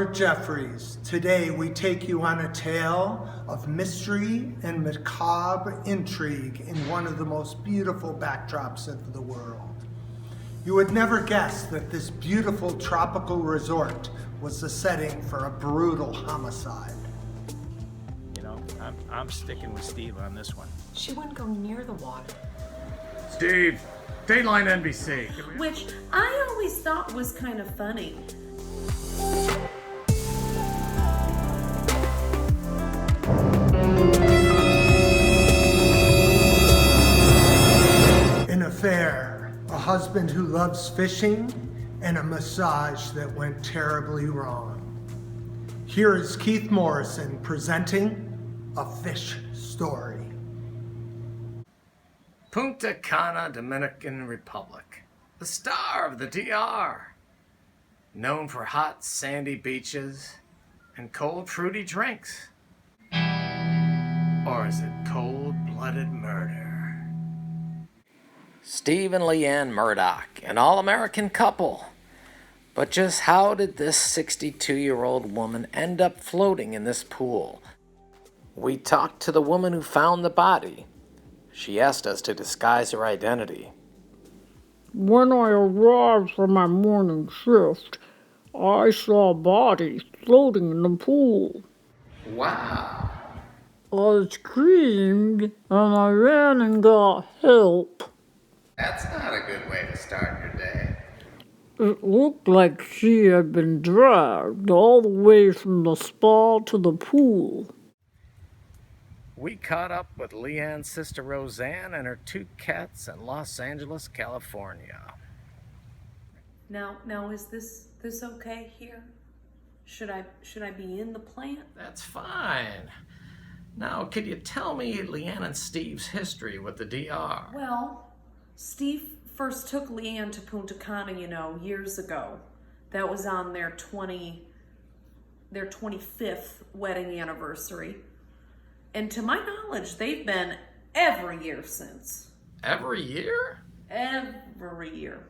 Stuart Jeffries. Today we take you on a tale of mystery and macabre intrigue in one of the most beautiful backdrops of the world. You would never guess that this beautiful tropical resort was the setting for a brutal homicide. You know, I'm sticking with Steve on this one. She wouldn't go near the water. Steve, Dateline NBC. Which I always thought was kind of funny. An affair, a husband who loves fishing, and a massage that went terribly wrong. Here is Keith Morrison presenting A Fish Story. Punta Cana, Dominican Republic. The star of the DR. Known for hot, sandy beaches and cold, fruity drinks. Or is it cold-blooded murder? Steve and Leanne Murdoch, an all-American couple. But just how did this 62-year-old woman end up floating in this pool? We talked to the woman who found the body. She asked us to disguise her identity. When I arrived for my morning shift, I saw bodies floating in the pool. Wow. I screamed and I ran and got help. That's not a good way to start your day. It looked like she had been dragged all the way from the spa to the pool. We caught up with Leanne's sister Roseanne and her 2 cats in Los Angeles, California. Now is this okay here? Should I be in the plant? That's fine. Now, could you tell me Leanne and Steve's history with the DR? Well, Steve first took Leanne to Punta Cana, years ago. That was on their 25th wedding anniversary. And to my knowledge, they've been every year since. Every year? Every year.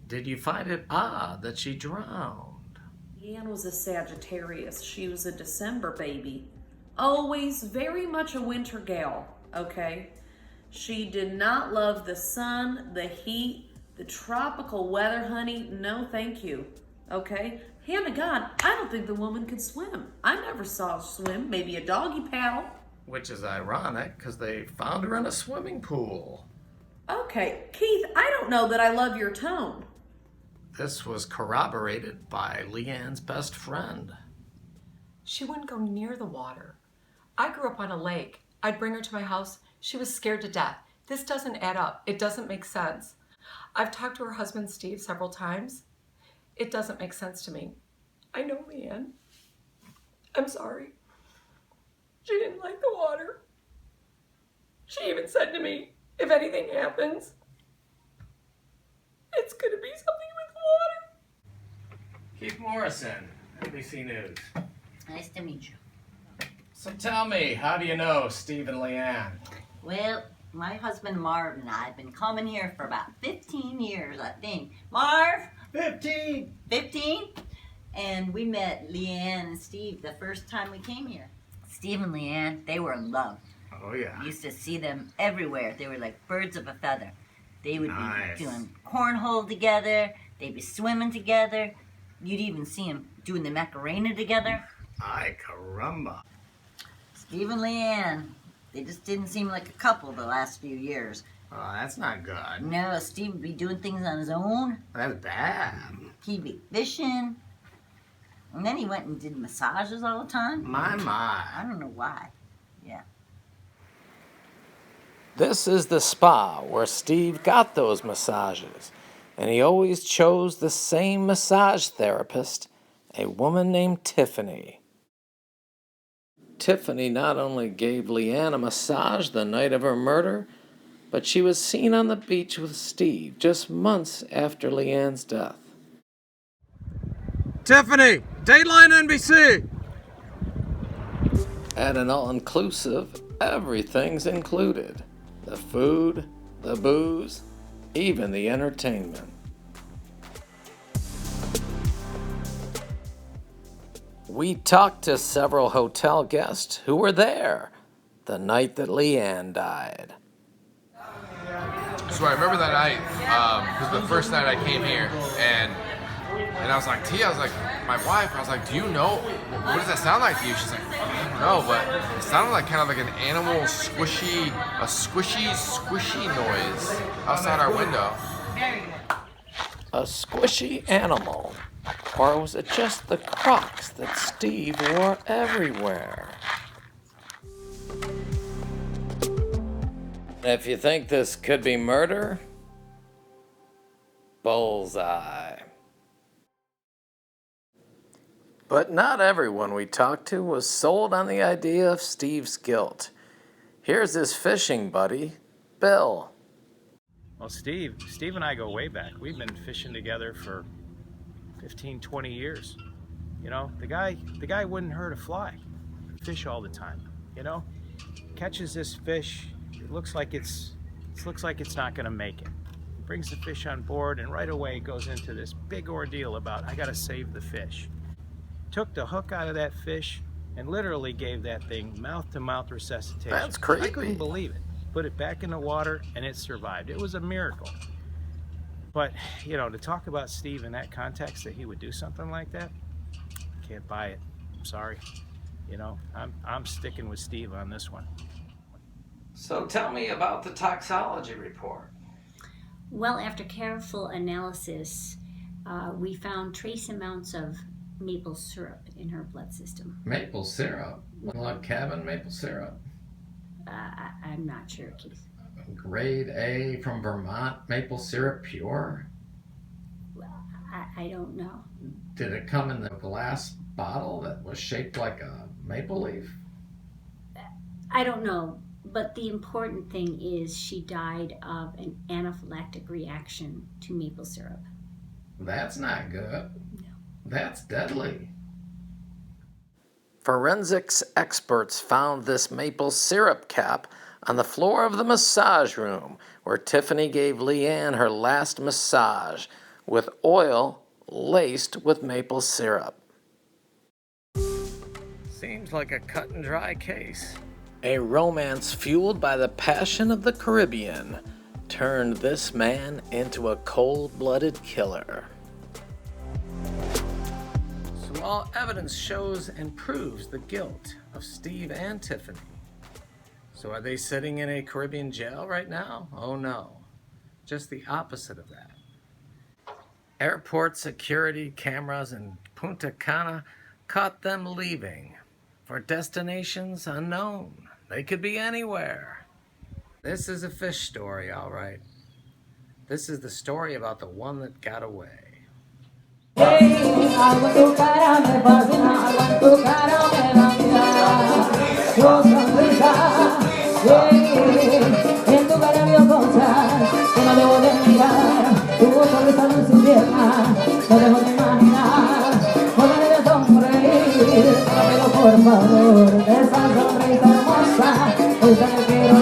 Did you find it odd that she drowned? Leanne was a Sagittarius. She was a December baby. Always very much a winter gal, okay? She did not love the sun, the heat, the tropical weather, honey. No, thank you, okay? Hand to God, I don't think the woman could swim. I never saw her swim. Maybe a doggy paddle. Which is ironic, because they found her in a swimming pool. Okay, Keith, I don't know that I love your tone. This was corroborated by Leanne's best friend. She wouldn't go near the water. I grew up on a lake. I'd bring her to my house. She was scared to death. This doesn't add up. It doesn't make sense. I've talked to her husband, Steve, several times. It doesn't make sense to me. I know Leanne. I'm sorry. She didn't like the water. She even said to me, if anything happens, it's going to be something with water. Keith Morrison, NBC News. Nice to meet you. So tell me, how do you know Steve and Leanne? Well, my husband Marv and I have been coming here for about 15 years, I think. Marv? 15! 15? And we met Leanne and Steve the first time we came here. Steve and Leanne, they were in love. Oh, yeah. We used to see them everywhere. They were like birds of a feather. They would be doing cornhole together. They'd be swimming together. You'd even see them doing the Macarena together. Ay, caramba. Steve and Leanne, they just didn't seem like a couple the last few years. Oh, that's not good. No, Steve would be doing things on his own. That's bad. He'd be fishing. And then he went and did massages all the time. My. I don't know why. Yeah. This is the spa where Steve got those massages. And he always chose the same massage therapist, a woman named Tiffany. Tiffany not only gave Leanne a massage the night of her murder, but she was seen on the beach with Steve just months after Leanne's death. Tiffany, Dateline NBC. At an all-inclusive, everything's included. The food, the booze, even the entertainment. We talked to several hotel guests who were there the night that Leanne died. So I remember that night, because the first night I came here, and I was like, Tia, I was like, my wife, I was like, do you know, what does that sound like to you? She's like, I don't know, but it sounded like kind of like an animal squishy noise outside our window. A squishy animal? Or was it just the Crocs that Steve wore everywhere? If you think this could be murder, bullseye. But not everyone we talked to was sold on the idea of Steve's guilt. Here's his fishing buddy, Bill. Well, Steve and I go way back. We've been fishing together for 15, 20 years. You know, the guy wouldn't hurt a fly. Fish all the time, you know? Catches this fish, it looks like it's not gonna make it. He brings the fish on board and right away goes into this big ordeal about, I gotta save the fish. Took the hook out of that fish and literally gave that thing mouth-to-mouth resuscitation. That's creepy. I couldn't believe it. Put it back in the water and it survived. It was a miracle. But, you know, to talk about Steve in that context, that he would do something like that, can't buy it. I'm sorry. You know, I'm sticking with Steve on this one. So tell me about the toxology report. Well, after careful analysis, we found trace amounts of maple syrup in her blood system. Maple syrup? Log cabin maple syrup? I'm not sure, Keith. Grade A from Vermont maple syrup pure? I don't know. Did it come in the glass bottle that was shaped like a maple leaf? I don't know, but the important thing is she died of an anaphylactic reaction to maple syrup. That's not good. No. That's deadly. Forensics experts found this maple syrup cap on the floor of the massage room where Tiffany gave Leanne her last massage with oil laced with maple syrup. Seems like a cut and dry case. A romance fueled by the passion of the Caribbean turned this man into a cold-blooded killer. So all evidence shows and proves the guilt of Steve and Tiffany. So are they sitting in a Caribbean jail right now? Oh no, just the opposite of that. Airport security cameras in Punta Cana caught them leaving for destinations unknown. They could be anywhere. This is a fish story, all right. This is the story about the one that got away. Por favor, esa sonrisa hermosa, esa que quiero